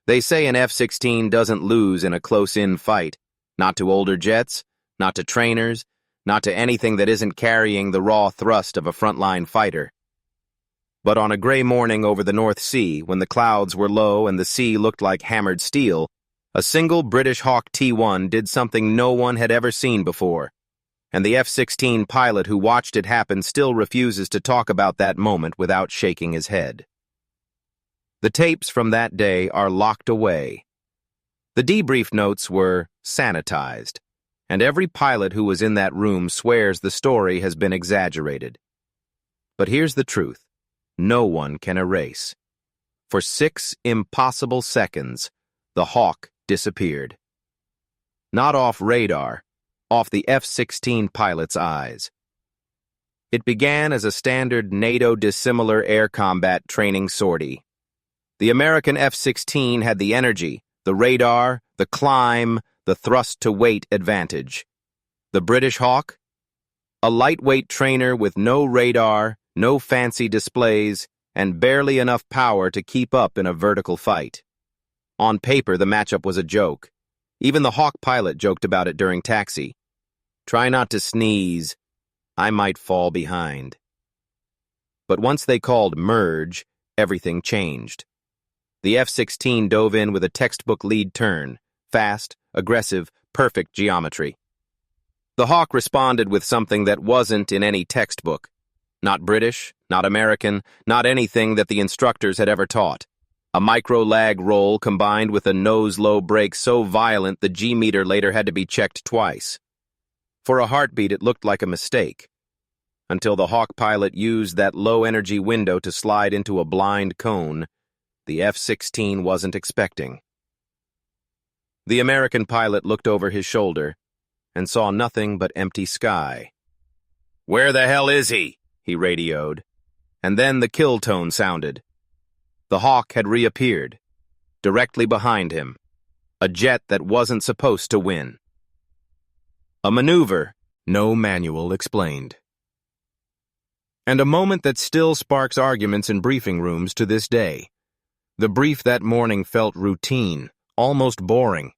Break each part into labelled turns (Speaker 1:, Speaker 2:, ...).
Speaker 1: They say an F-16 doesn't lose in a close-in fight, not to older jets, not to trainers, not to anything that isn't carrying the raw thrust of a frontline fighter. But on a gray morning over the North Sea, when the clouds were low and the sea looked like hammered steel, a single British Hawk T-1 did something no one had ever seen before, and the F-16 pilot who watched it happen still refuses to talk about that moment without shaking his head. The tapes from that day are locked away. The debrief notes were sanitized, and every pilot who was in that room swears the story has been exaggerated. But here's the truth. No one can erase. For 6 impossible seconds, the Hawk disappeared. Not off radar, off the F-16 pilot's eyes. It began as a standard NATO dissimilar air combat training sortie. The American F-16 had the energy, the radar, the climb, the thrust-to-weight advantage. The British Hawk? A lightweight trainer with no radar, no fancy displays, and barely enough power to keep up in a vertical fight. On paper, the matchup was a joke. Even the Hawk pilot joked about it during taxi. Try not to sneeze. I might fall behind. But once they called merge, everything changed. The F-16 dove in with a textbook lead turn, fast, aggressive, perfect geometry. The Hawk responded with something that wasn't in any textbook. Not British, not American, not anything that the instructors had ever taught. A micro-lag roll combined with a nose-low brake so violent the G-meter later had to be checked twice. For a heartbeat, it looked like a mistake, until the Hawk pilot used that low-energy window to slide into a blind cone the F-16 wasn't expecting. The American pilot looked over his shoulder and saw nothing but empty sky. "Where the hell is he?" he radioed, and then the kill tone sounded. The Hawk had reappeared, directly behind him, a jet that wasn't supposed to win. A maneuver no manual explained. And a moment that still sparks arguments in briefing rooms to this day. The brief that morning felt routine, almost boring.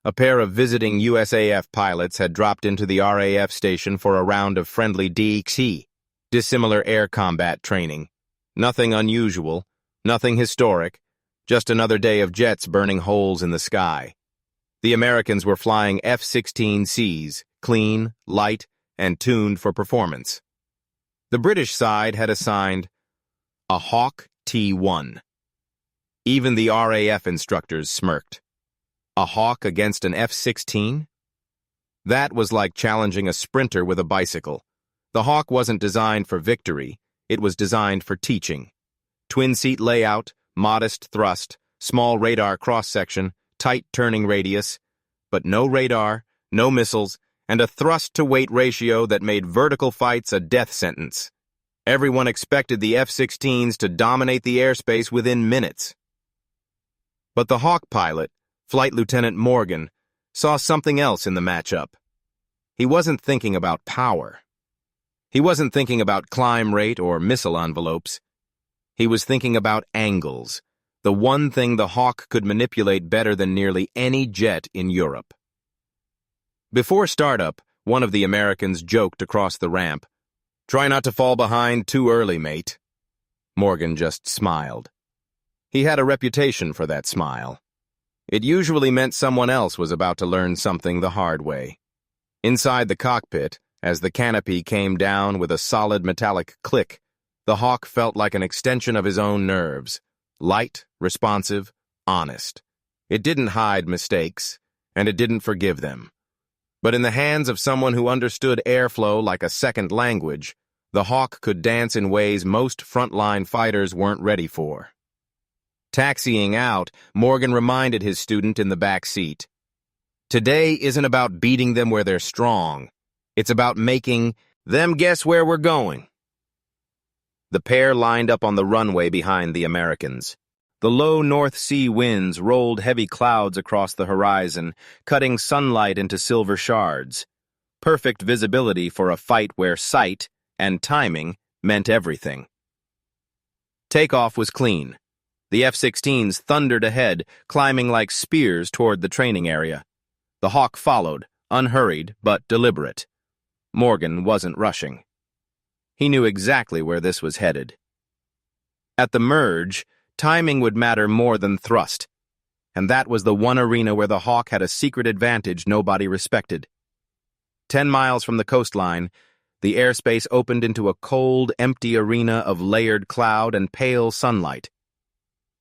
Speaker 1: A pair of visiting USAF pilots had dropped into the RAF station for a round of friendly DXE, dissimilar air combat training. Nothing unusual, nothing historic, just another day of jets burning holes in the sky. The Americans were flying F-16Cs, clean, light, and tuned for performance. The British side had assigned a Hawk T-1. Even the RAF instructors smirked. A Hawk against an F-16? That was like challenging a sprinter with a bicycle. The Hawk wasn't designed for victory, it was designed for teaching. Twin-seat layout, modest thrust, small radar cross-section, tight turning radius, but no radar, no missiles, and a thrust-to-weight ratio that made vertical fights a death sentence. Everyone expected the F-16s to dominate the airspace within minutes. But the Hawk pilot, Flight Lieutenant Morgan, saw something else in the matchup. He wasn't thinking about power. He wasn't thinking about climb rate or missile envelopes. He was thinking about angles, the one thing the Hawk could manipulate better than nearly any jet in Europe. Before startup, one of the Americans joked across the ramp, "Try not to fall behind too early, mate." Morgan just smiled. He had a reputation for that smile. It usually meant someone else was about to learn something the hard way. Inside the cockpit, as the canopy came down with a solid metallic click, the Hawk felt like an extension of his own nerves. Light, responsive, honest. It didn't hide mistakes, and it didn't forgive them. But in the hands of someone who understood airflow like a second language, the Hawk could dance in ways most frontline fighters weren't ready for. Taxiing out, Morgan reminded his student in the back seat, "Today isn't about beating them where they're strong. It's about making them guess where we're going." The pair lined up on the runway behind the Americans. The low North Sea winds rolled heavy clouds across the horizon, cutting sunlight into silver shards. Perfect visibility for a fight where sight and timing meant everything. Takeoff was clean. The F-16s thundered ahead, climbing like spears toward the training area. The Hawk followed, unhurried but deliberate. Morgan wasn't rushing. He knew exactly where this was headed. At the merge, timing would matter more than thrust, and that was the one arena where the Hawk had a secret advantage nobody respected. 10 miles from the coastline, the airspace opened into a cold, empty arena of layered cloud and pale sunlight.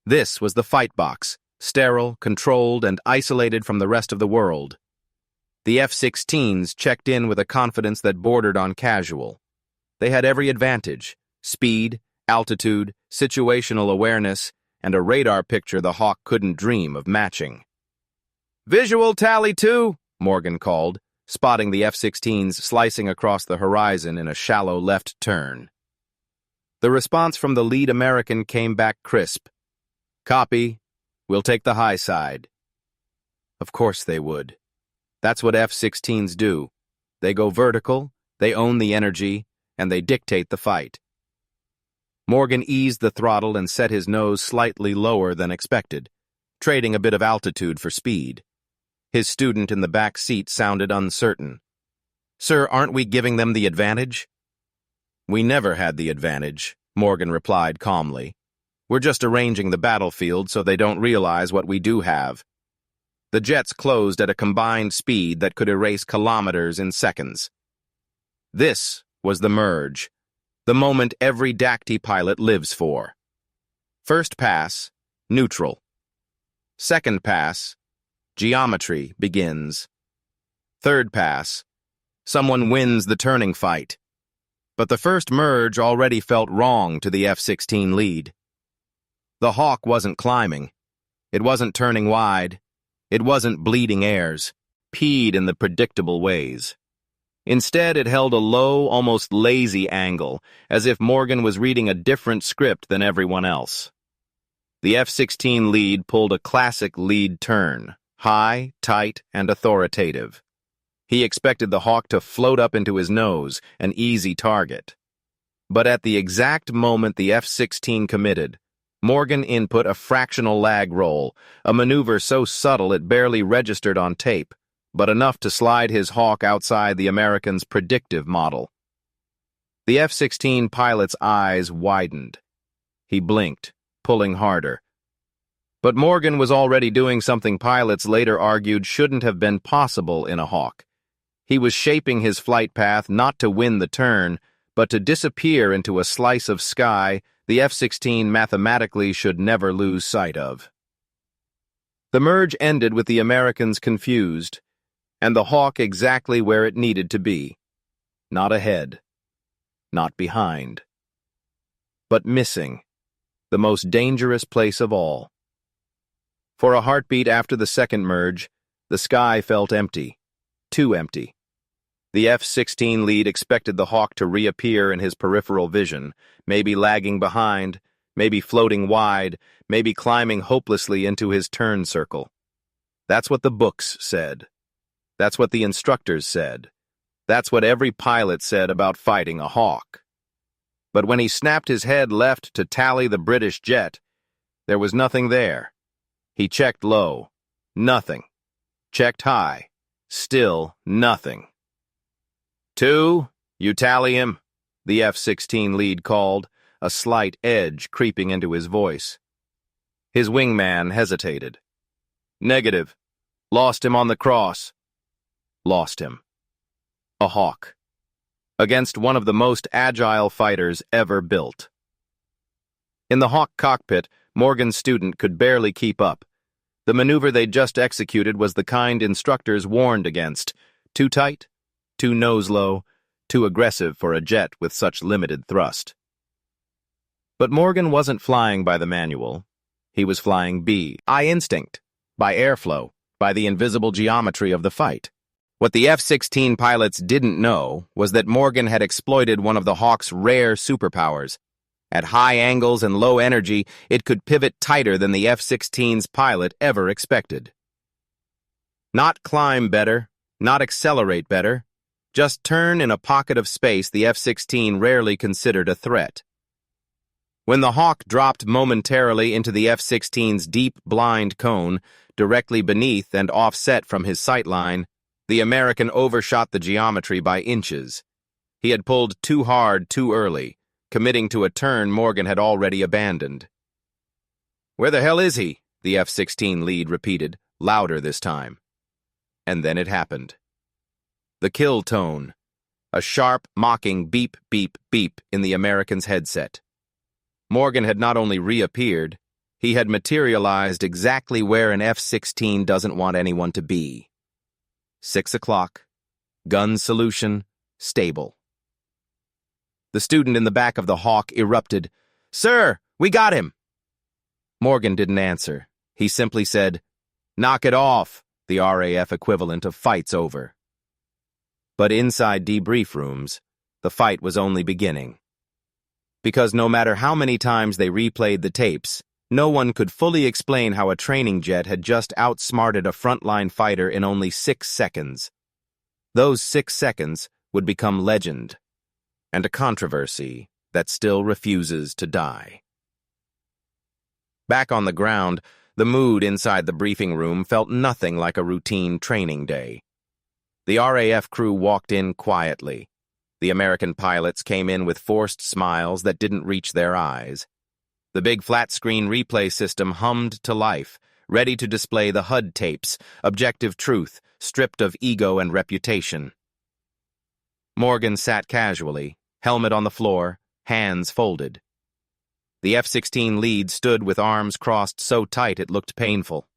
Speaker 1: This was the fight box, sterile, controlled, and isolated from the rest of the world. The F-16s checked in with a confidence that bordered on casual. They had every advantage: speed, altitude, situational awareness, and a radar picture the Hawk couldn't dream of matching. "Visual tally 2, Morgan called, spotting the F-16s slicing across the horizon in a shallow left turn. The response from the lead American came back crisp. "Copy. We'll take the high side." Of course they would. That's what F-16s do. They go vertical, they own the energy, and they dictate the fight. Morgan eased the throttle and set his nose slightly lower than expected, trading a bit of altitude for speed. His student in the back seat sounded uncertain. "Sir, aren't we giving them the advantage?" "We never had the advantage," Morgan replied calmly. "We're just arranging the battlefield so they don't realize what we do have." The jets closed at a combined speed that could erase kilometers in seconds. This was the merge, the moment every DACTI pilot lives for. First pass, neutral. Second pass, geometry begins. Third pass, someone wins the turning fight. But the first merge already felt wrong to the F-16 lead. The Hawk wasn't climbing. It wasn't turning wide. It wasn't bleeding airs, peed in the predictable ways. Instead, it held a low, almost lazy angle, as if Morgan was reading a different script than everyone else. The F-16 lead pulled a classic lead turn, high, tight, and authoritative. He expected the Hawk to float up into his nose, an easy target. But at the exact moment the F-16 committed, Morgan input a fractional lag roll, a maneuver so subtle it barely registered on tape, but enough to slide his Hawk outside the American's predictive model. The F-16 pilot's eyes widened. He blinked, pulling harder. But Morgan was already doing something pilots later argued shouldn't have been possible in a Hawk. He was shaping his flight path not to win the turn, but to disappear into a slice of sky the F-16 mathematically should never lose sight of. The merge ended with the Americans confused, and the Hawk exactly where it needed to be. Not ahead, not behind, but missing, the most dangerous place of all. For a heartbeat after the second merge, the sky felt empty, too empty. The F-16 lead expected the Hawk to reappear in his peripheral vision, maybe lagging behind, maybe floating wide, maybe climbing hopelessly into his turn circle. That's what the books said. That's what the instructors said. That's what every pilot said about fighting a Hawk. But when he snapped his head left to tally the British jet, there was nothing there. He checked low. Nothing. Checked high. Still nothing. 2, you tally him, the F-16 lead called, a slight edge creeping into his voice. His wingman hesitated. Negative. Lost him on the cross. Lost him. A Hawk. Against one of the most agile fighters ever built. In the Hawk cockpit, Morgan's student could barely keep up. The maneuver they'd just executed was the kind instructors warned against. Too tight, too nose-low, too aggressive for a jet with such limited thrust. But Morgan wasn't flying by the manual. He was flying by instinct, by airflow, by the invisible geometry of the fight. What the F-16 pilots didn't know was that Morgan had exploited one of the Hawk's rare superpowers. At high angles and low energy, it could pivot tighter than the F-16's pilot ever expected. Not climb better, not accelerate better, just turn in a pocket of space the F-16 rarely considered a threat. When the Hawk dropped momentarily into the F-16's deep, blind cone, directly beneath and offset from his sightline, the American overshot the geometry by inches. He had pulled too hard too early, committing to a turn Morgan had already abandoned. "Where the hell is he?" the F-16 lead repeated, louder this time. And then it happened. The kill tone. A sharp, mocking beep, beep, beep in the American's headset. Morgan had not only reappeared, he had materialized exactly where an F-16 doesn't want anyone to be. 6 o'clock. Gun solution, stable. The student in the back of the Hawk erupted, "Sir, we got him!" Morgan didn't answer. He simply said, "Knock it off," the RAF equivalent of "fight's over." But inside debrief rooms, the fight was only beginning. Because no matter how many times they replayed the tapes, no one could fully explain how a training jet had just outsmarted a frontline fighter in only 6 seconds. Those 6 seconds would become legend, and a controversy that still refuses to die. Back on the ground, the mood inside the briefing room felt nothing like a routine training day. The RAF crew walked in quietly. The American pilots came in with forced smiles that didn't reach their eyes. The big flat-screen replay system hummed to life, ready to display the HUD tapes, objective truth, stripped of ego and reputation. Morgan sat casually, helmet on the floor, hands folded. The F-16 lead stood with arms crossed so tight it looked painful.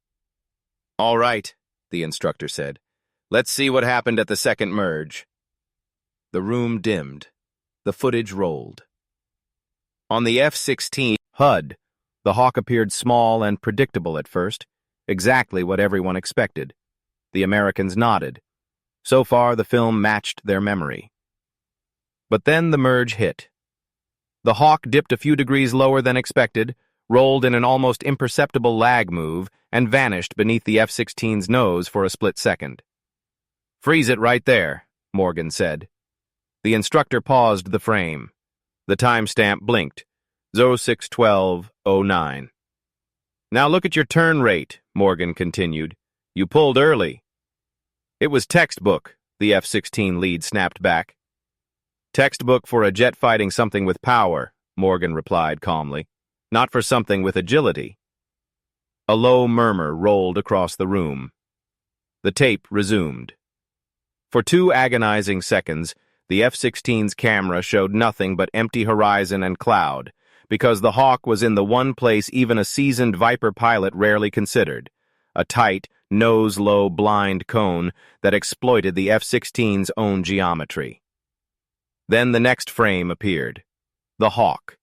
Speaker 1: "All right," the instructor said. "Let's see what happened at the second merge." The room dimmed. The footage rolled. On the F-16 HUD, the Hawk appeared small and predictable at first, exactly what everyone expected. The Americans nodded. So far, the film matched their memory. But then the merge hit. The Hawk dipped a few degrees lower than expected, rolled in an almost imperceptible lag move, and vanished beneath the F-16's nose for a split second. "Freeze it right there," Morgan said. The instructor paused the frame. The timestamp blinked. 06:12:09. "Now look at your turn rate," Morgan continued. "You pulled early." "It was textbook," the F-16 lead snapped back. "Textbook for a jet fighting something with power," Morgan replied calmly. "Not for something with agility." A low murmur rolled across the room. The tape resumed. For 2 agonizing seconds, the F-16's camera showed nothing but empty horizon and cloud, because the Hawk was in the one place even a seasoned Viper pilot rarely considered, a tight, nose-low blind cone that exploited the F-16's own geometry. Then the next frame appeared. The Hawk.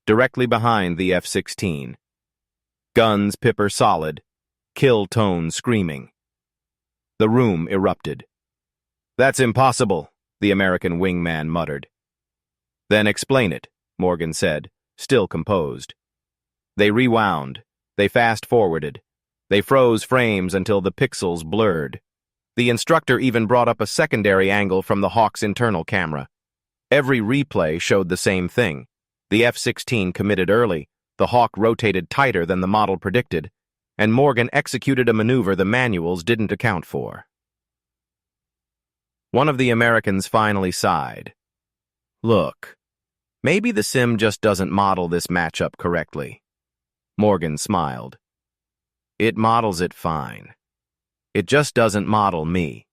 Speaker 1: Directly behind the F-16. Guns pipper solid, kill tone screaming. The room erupted. "That's impossible," the American wingman muttered. "Then explain it," Morgan said, still composed. They rewound. They fast-forwarded. They froze frames until the pixels blurred. The instructor even brought up a secondary angle from the Hawk's internal camera. Every replay showed the same thing. The F-16 committed early, the Hawk rotated tighter than the model predicted, and Morgan executed a maneuver the manuals didn't account for. One of the Americans finally sighed. "Look, maybe the sim just doesn't model this matchup correctly." Morgan smiled. "It models it fine. It just doesn't model me."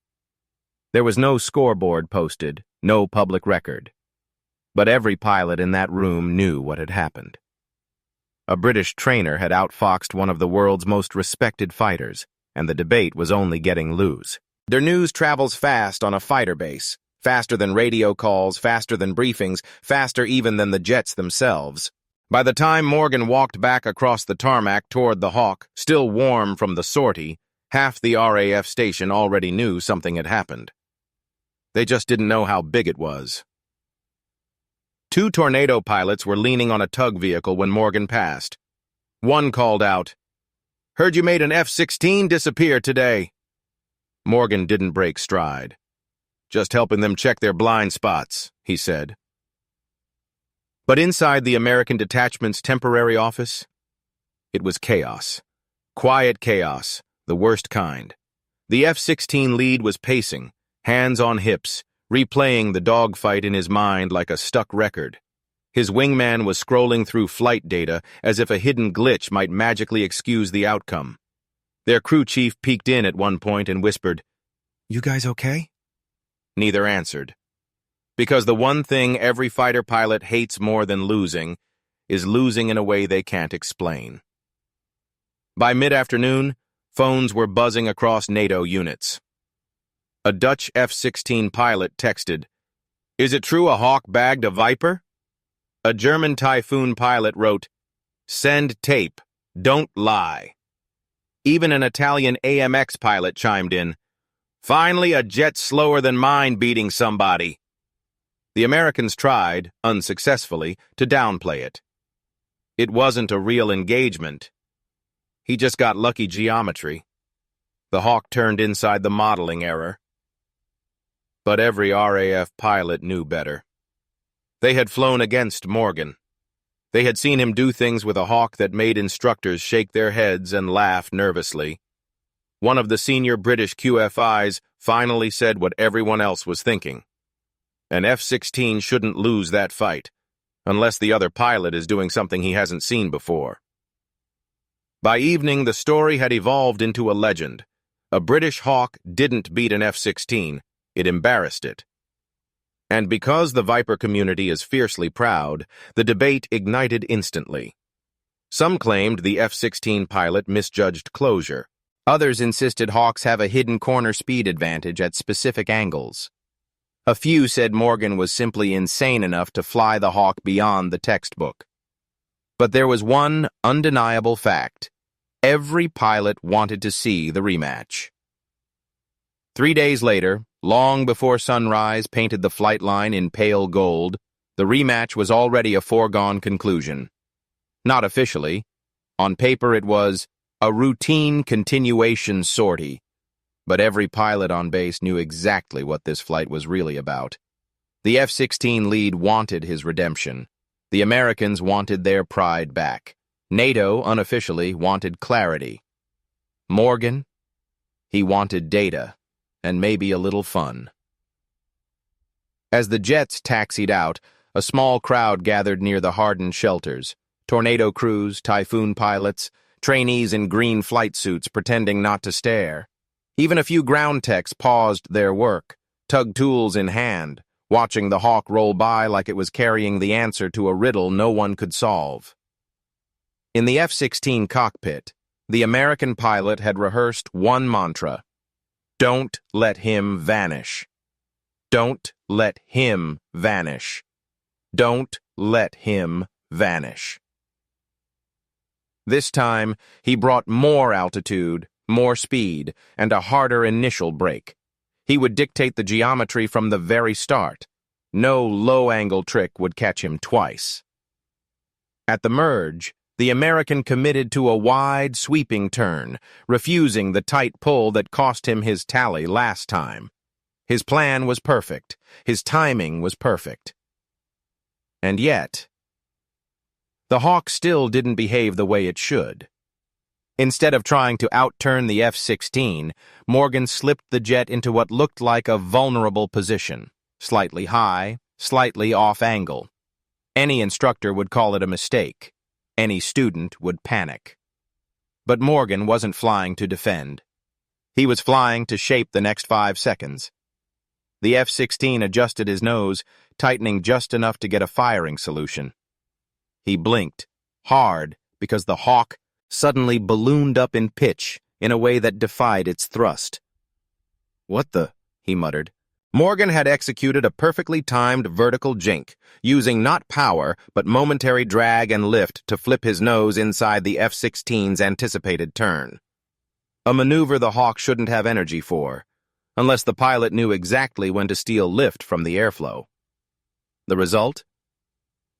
Speaker 1: There was no scoreboard posted, no public record. But every pilot in that room knew what had happened. A British trainer had outfoxed one of the world's most respected fighters, and the debate was only getting loose. Their news travels fast on a fighter base, faster than radio calls, faster than briefings, faster even than the jets themselves. By the time Morgan walked back across the tarmac toward the Hawk, still warm from the sortie, half the RAF station already knew something had happened. They just didn't know how big it was. 2 Tornado pilots were leaning on a tug vehicle when Morgan passed. One called out, "Heard you made an F-16 disappear today." Morgan didn't break stride. "Just helping them check their blind spots," he said. But inside the American detachment's temporary office, it was chaos. Quiet chaos, the worst kind. The F-16 lead was pacing, hands on hips, replaying the dogfight in his mind like a stuck record. His wingman was scrolling through flight data as if a hidden glitch might magically excuse the outcome. Their crew chief peeked in at one point and whispered, "You guys okay?" Neither answered. Because the one thing every fighter pilot hates more than losing is losing in a way they can't explain. By mid-afternoon, phones were buzzing across NATO units. A Dutch F-16 pilot texted, "Is it true a Hawk bagged a Viper?" A German Typhoon pilot wrote, "Send tape, don't lie." Even an Italian AMX pilot chimed in, "Finally a jet slower than mine beating somebody." The Americans tried, unsuccessfully, to downplay it. It wasn't a real engagement. He just got lucky geometry. The Hawk turned inside the modeling error. But every RAF pilot knew better. They had flown against Morgan. They had seen him do things with a Hawk that made instructors shake their heads and laugh nervously. One of the senior British QFIs finally said what everyone else was thinking. An F-16 shouldn't lose that fight, unless the other pilot is doing something he hasn't seen before. By evening, the story had evolved into a legend. A British Hawk didn't beat an F-16, it embarrassed it. And because the Viper community is fiercely proud, the debate ignited instantly. Some claimed the F-16 pilot misjudged closure. Others insisted Hawks have a hidden corner speed advantage at specific angles. A few said Morgan was simply insane enough to fly the Hawk beyond the textbook. But there was one undeniable fact. Every pilot wanted to see the rematch. 3 days later, long before sunrise painted the flight line in pale gold, the rematch was already a foregone conclusion. Not officially. On paper it was a routine continuation sortie, but every pilot on base knew exactly what this flight was really about. The F-16 lead wanted his redemption. The Americans wanted their pride back. NATO, unofficially, wanted clarity. Morgan, he wanted data, and maybe a little fun. As the jets taxied out, a small crowd gathered near the hardened shelters. Tornado crews, Typhoon pilots, trainees in green flight suits pretending not to stare. Even a few ground techs paused their work, tug tools in hand, watching the Hawk roll by like it was carrying the answer to a riddle no one could solve. In the F-16 cockpit, the American pilot had rehearsed one mantra: "Don't let him vanish. Don't let him vanish. Don't let him vanish." This time, he brought more altitude, more speed, and a harder initial brake. He would dictate the geometry from the very start. No low-angle trick would catch him twice. At the merge, the American committed to a wide, sweeping turn, refusing the tight pull that cost him his tally last time. His plan was perfect. His timing was perfect. And yet, the Hawk still didn't behave the way it should. Instead of trying to outturn the F-16, Morgan slipped the jet into what looked like a vulnerable position, slightly high, slightly off-angle. Any instructor would call it a mistake. Any student would panic. But Morgan wasn't flying to defend. He was flying to shape the next 5 seconds. The F-16 adjusted his nose, tightening just enough to get a firing solution. He blinked, hard, because the Hawk suddenly ballooned up in pitch in a way that defied its thrust. "What the?" he muttered. Morgan had executed a perfectly timed vertical jink, using not power, but momentary drag and lift to flip his nose inside the F-16's anticipated turn. A maneuver the Hawk shouldn't have energy for, unless the pilot knew exactly when to steal lift from the airflow. The result?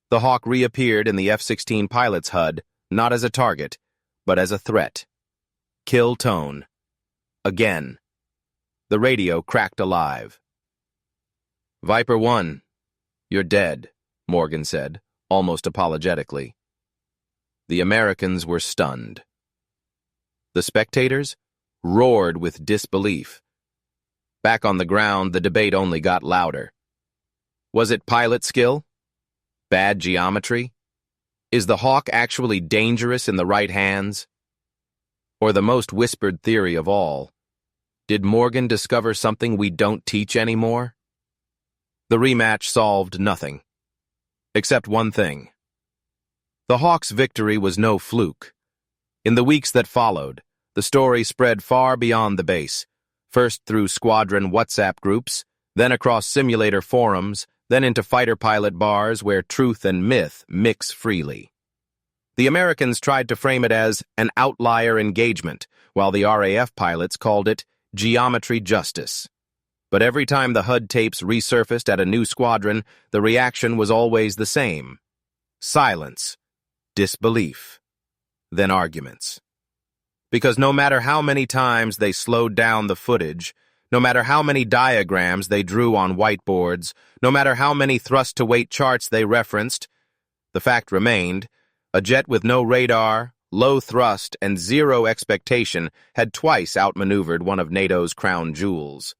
Speaker 1: The Hawk reappeared in the F-16 pilot's HUD, not as a target, but as a threat. Kill tone. Again. The radio cracked alive. "Viper 1, you're dead," Morgan said, almost apologetically. The Americans were stunned. The spectators roared with disbelief. Back on the ground, the debate only got louder. Was it pilot skill? Bad geometry? Is the Hawk actually dangerous in the right hands? Or the most whispered theory of all, did Morgan discover something we don't teach anymore? The rematch solved nothing, except one thing. The Hawks' victory was no fluke. In the weeks that followed, the story spread far beyond the base, first through squadron WhatsApp groups, then across simulator forums, then into fighter pilot bars where truth and myth mix freely. The Americans tried to frame it as an outlier engagement, while the RAF pilots called it geometry justice. But every time the HUD tapes resurfaced at a new squadron, the reaction was always the same. Silence, disbelief, then arguments. Because no matter how many times they slowed down the footage, no matter how many diagrams they drew on whiteboards, no matter how many thrust-to-weight charts they referenced, the fact remained, a jet with no radar, low thrust, and zero expectation had twice outmaneuvered one of NATO's crown jewels.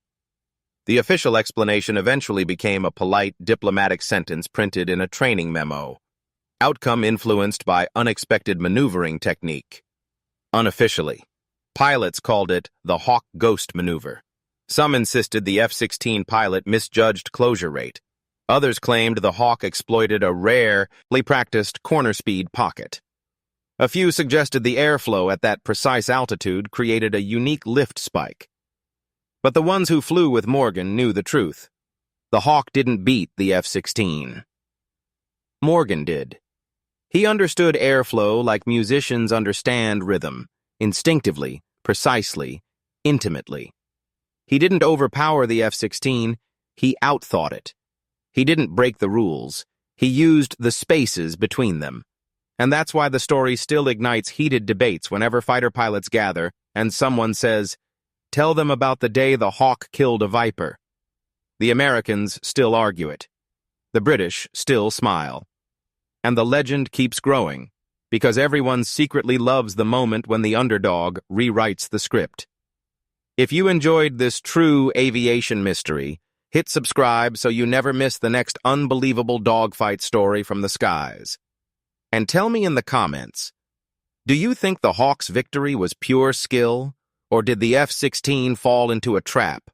Speaker 1: The official explanation eventually became a polite, diplomatic sentence printed in a training memo. Outcome influenced by unexpected maneuvering technique. Unofficially, pilots called it the Hawk Ghost maneuver. Some insisted the F-16 pilot misjudged closure rate. Others claimed the Hawk exploited a rarely practiced corner speed pocket. A few suggested the airflow at that precise altitude created a unique lift spike. But the ones who flew with Morgan knew the truth. The Hawk didn't beat the F-16. Morgan did. He understood airflow like musicians understand rhythm, instinctively, precisely, intimately. He didn't overpower the F-16, he outthought it. He didn't break the rules, he used the spaces between them. And that's why the story still ignites heated debates whenever fighter pilots gather and someone says, "Tell them about the day the Hawk killed a Viper." The Americans still argue it. The British still smile. And the legend keeps growing, because everyone secretly loves the moment when the underdog rewrites the script. If you enjoyed this true aviation mystery, hit subscribe so you never miss the next unbelievable dogfight story from the skies. And tell me in the comments, do you think the Hawks' victory was pure skill, or did the F-16 fall into a trap?